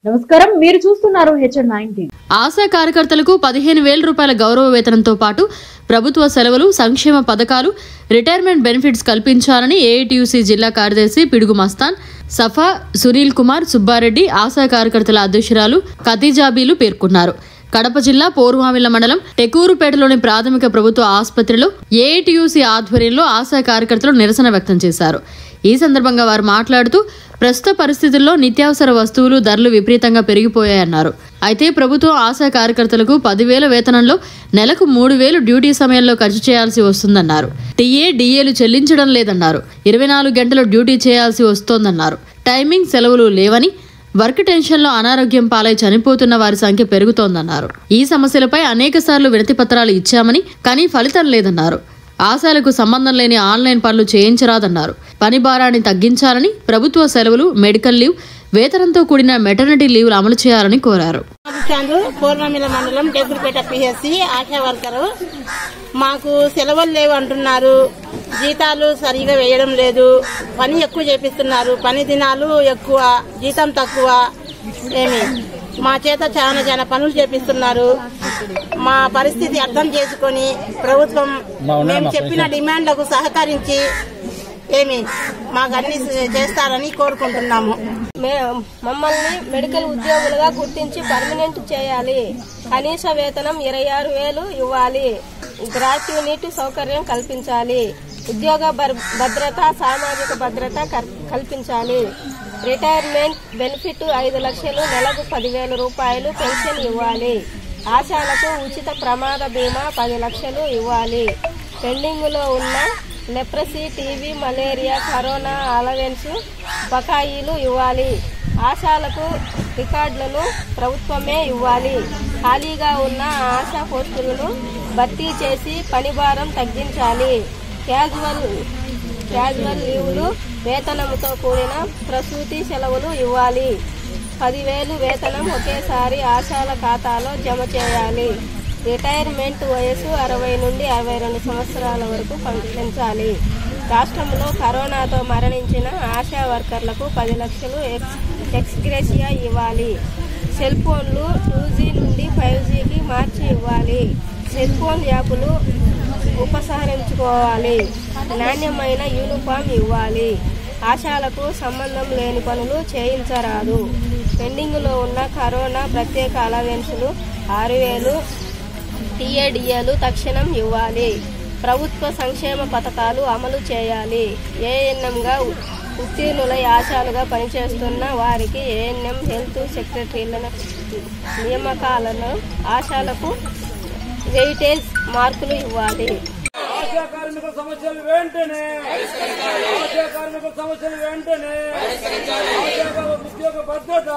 నమస్కారం, మీరు చూస్తున్నారు HN9. ఆశా కార్యకర్తలకు 15,000 రూపాయల గౌరవ వేతనంతో పాటు ప్రభుత్వ సెలవులు, సంక్షేమ పథకాలు, రిటైర్మెంట్ బెనిఫిట్స్ కల్పించాలని ఏఐటీయూసీ జిల్లా కార్యదర్శి పిడుగు మస్తాన్, సఫా, సునీల్ కుమార్, సుబ్బారెడ్డి, ఆశా కార్యకర్తల అధ్యక్షురాలు ఖతీజాబీలు పేర్కొన్నారు. కడప జిల్లా పోరుమామిళ్ల మండలం టెకూరుపేటలోని ప్రాథమిక ప్రభుత్వ ఆసుపత్రిలో ఏఐటీయూసీ ఆధ్వర్యంలో ఆశా కార్యకర్తలు నిరసన వ్యక్తం చేశారు. ఈ సందర్భంగా వారు మాట్లాడుతూ ప్రస్తుత పరిస్థితుల్లో నిత్యావసర వస్తువులు ధరలు విపరీతంగా పెరిగిపోయాయన్నారు. అయితే ప్రభుత్వం ఆశా కార్యకర్తలకు 10,000 వేతనంలో నెలకు 3,000 డ్యూటీ సమయంలో ఖర్చు చేయాల్సి వస్తుందన్నారు. టీఏ, డిఏలు చెల్లించడం లేదన్నారు. 24 గంటలు డ్యూటీ చేయాల్సి వస్తోందన్నారు. టైమింగ్ సెలవులు లేవని, వర్క్ టెన్షన్లో అనారోగ్యం పాలై చనిపోతున్న వారి సంఖ్య పెరుగుతోందన్నారు. ఈ సమస్యలపై అనేక సార్లు వినతి పత్రాలు ఇచ్చామని, కానీ ఫలితం లేదన్నారు. ఆశాలకు సంబంధం లేని ఆన్లైన్ పనులు చేయించరాదన్నారు. పని భారాన్ని తగ్గించాలని, ప్రభుత్వ సెలవులు, మెడికల్ లీవ్, వేతనంతో కూడిన మెటర్నిటీ లీవ్లు అమలు చేయాలని కోరారు. పూర్ణమిల మండలం టెకూరుపేట పిహెచ్సి ఆశా వర్కరు. మాకు సెలవులు లేవు అంటున్నారు. జీతాలు సరిగా వేయడం లేదు. పని ఎక్కువ చేపిస్తున్నారు. పని దినాలు ఎక్కువ, జీతం తక్కువ. మా చేత చాలా పనులు చేపిస్తున్నారు. మా పరిస్థితి అర్థం చేసుకుని ప్రభుత్వం మేము చెప్పిన డిమాండ్లకు సహకరించి మాకు అన్ని చేస్తారని కోరుకుంటున్నాము. మమ్మల్ని మెడికల్ ఉద్యోగులుగా గుర్తించి పర్మనెంట్ చేయాలి. కనీస వేతనం 26,000 ఇవ్వాలి. గ్రాట్యుటీ సౌకర్యం కల్పించాలి. ఉద్యోగ భద్రత, సామాజిక భద్రత కల్పించాలి. రిటైర్మెంట్ బెనిఫిట్ 5 లక్షలు, నెలకు 10,000 రూపాయలు పెన్షన్ ఇవ్వాలి. ఆశాలకు ఉచిత ప్రమాద బీమా 10 లక్షలు ఇవ్వాలి. పెండింగ్లో ఉన్న leprosy, TB, malaria, corona allowance బకాయిలు ఇవ్వాలి. ఆశాలకు రికార్డులను ప్రభుత్వమే ఇవ్వాలి. ఖాళీగా ఉన్న ఆశా పోస్టులను భర్తీ చేసి పని భారం తగ్గించాలి. క్యాజువల్ లీవులు, వేతనంతో కూడిన ప్రసూతి సెలవులు ఇవ్వాలి. 10,000 వేతనం ఒకేసారి ఆశాల ఖాతాలో జమ చేయాలి. రిటైర్మెంట్ వయసు 60 నుండి 62 సంవత్సరాల వరకు పెంచాలి. రాష్ట్రంలో కరోనాతో మరణించిన ఆశా వర్కర్లకు 10 లక్షలు ఎక్స్గ్రేషియా ఇవ్వాలి. సెల్ ఫోన్లు 2G నుండి 5Gకి మార్చి ఇవ్వాలి. సెల్ ఫోన్ యాప్లు ఉపసంహరించుకోవాలి. నాణ్యమైన యూనిఫామ్ ఇవ్వాలి. ఆశాలకు సంబంధం లేని పనులు చేయించరాదు. పెండింగ్లో ఉన్న కరోనా ప్రత్యేక అలవెన్సులు 6,000 టీఏడిఏలు తక్షణం ఇవ్వాలి. ప్రభుత్వ సంక్షేమ పథకాలు అమలు చేయాలి. ఏఎన్ఎంగా ఉత్తీర్ణులై ఆశాలుగా పనిచేస్తున్న వారికి ఏఎన్ఎం హెల్త్ సెక్రటరీల నియామకాలను ఆశాలకు వెయిటేజ్ మార్కులు ఇవ్వాలి. ఆశా కార్మికుల సమస్యలు వెంటనే ఆశా కార్మికుల సమస్యలు వెంటనే ఆశా ఉద్యోగ భద్రత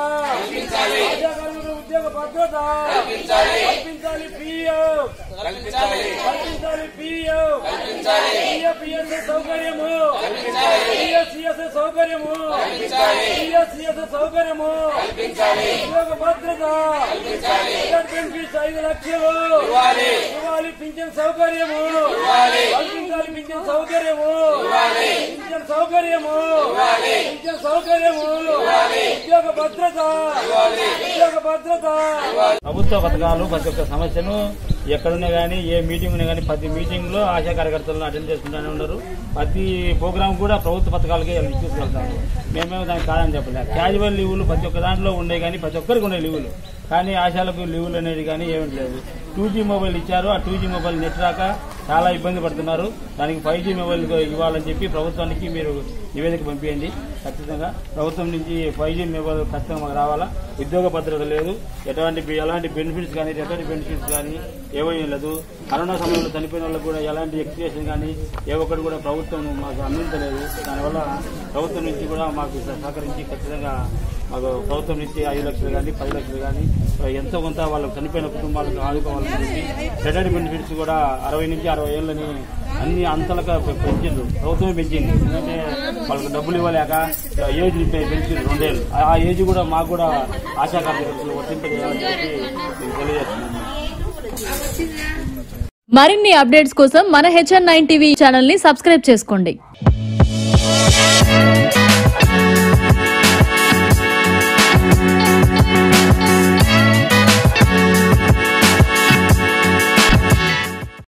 ఆశా కార్మికుల ఉద్యోగ భద్రత కల్పించాలి. పిఎఫ్ సౌకర్యము, పిఎస్సిఎస్ సౌకర్యము, పిఎస్సిఎస్ సౌకర్యము, ఉద్యోగ భద్రత, బెనిఫిట్స్ 5 లక్షలు ఇవ్వాలి. పింఛన్ సౌకర్యము కల్పించాలి. పింఛన్ సౌకర్యము, పింఛన్ సౌకర్యము, పింఛన్ సౌకర్యము, ఉద్యోగ భద్రత, ఉద్యోగ భద్రత. ప్రభుత్వ పథకాలు ప్రతి ఒక్క సమస్యను ఎక్కడున్నా గానీ, ఏ మీటింగ్ ఉన్నా గానీ, ప్రతి మీటింగ్ లో ఆశా కార్యకర్తలను అటెండ్ చేసుకుంటూనే ఉన్నారు. ప్రతి ప్రోగ్రామ్ కూడా ప్రభుత్వ పథకాలకే తీసుకెళ్తాము. మేమేమో దానికి కాదని చెప్పలేదు. క్యాజువల్ లీవులు ప్రతి ఒక్క దాంట్లో ఉండే కానీ, ప్రతి ఒక్కరికి ఉండే లీవులు, కానీ ఆశాలకు లీవులు అనేది కానీ ఏమీ లేదు. 2G మొబైల్ ఇచ్చారు. ఆ 2G మొబైల్ నెట్ రాక చాలా ఇబ్బంది పడుతున్నారు. దానికి 5G మొబైల్ ఇవ్వాలని చెప్పి ప్రభుత్వానికి మీరు నివేదిక పంపించండి. ఖచ్చితంగా ప్రభుత్వం నుంచి 5G మొబైల్ ఖచ్చితంగా మాకు రావాలా. ఉద్యోగ భద్రత లేదు. ఎలాంటి బెనిఫిట్స్ కానీ, రిటైర్మెంట్ బెనిఫిట్స్ కానీ ఏమీ లేదు. కరోనా సమయంలో చనిపోయిన వాళ్ళకు కూడా ఎలాంటి ఎక్స్ప్రెషన్ కానీ ఏ ఒక్కటి కూడా ప్రభుత్వం మాకు అందించలేదు. దానివల్ల ప్రభుత్వం నుంచి కూడా మాకు సహకరించి ఖచ్చితంగా మాకు ప్రభుత్వం నుంచి 5 లక్షలు కానీ, 10 లక్షలు కానీ ఎంతో కొంత వాళ్ళకు చనిపోయిన కుటుంబాలకు ఆదుకోవాలని చెప్పి రిటైర్మెంట్ బెనిఫిట్స్ కూడా 60 నుంచి 60 ఏళ్ళని అన్ని అంతలుగా పెంచిండ్రు. ప్రభుత్వమే పెంచింది. ఎందుకంటే వాళ్ళకి డబ్బులు ఇవ్వలేక ఏజ్ పెంచింది 2 ఏళ్ళు. ఆ ఏజ్ కూడా మాకు కూడా ఆశా కార్యకర్తలు వర్తింపజేయాలని చెప్పి తెలియజేస్తున్నాను. మరిన్ని అప్డేట్స్ కోసం మన HN9 టీవీ ఛానల్ ని సబ్స్క్రైబ్ చేసుకోండి.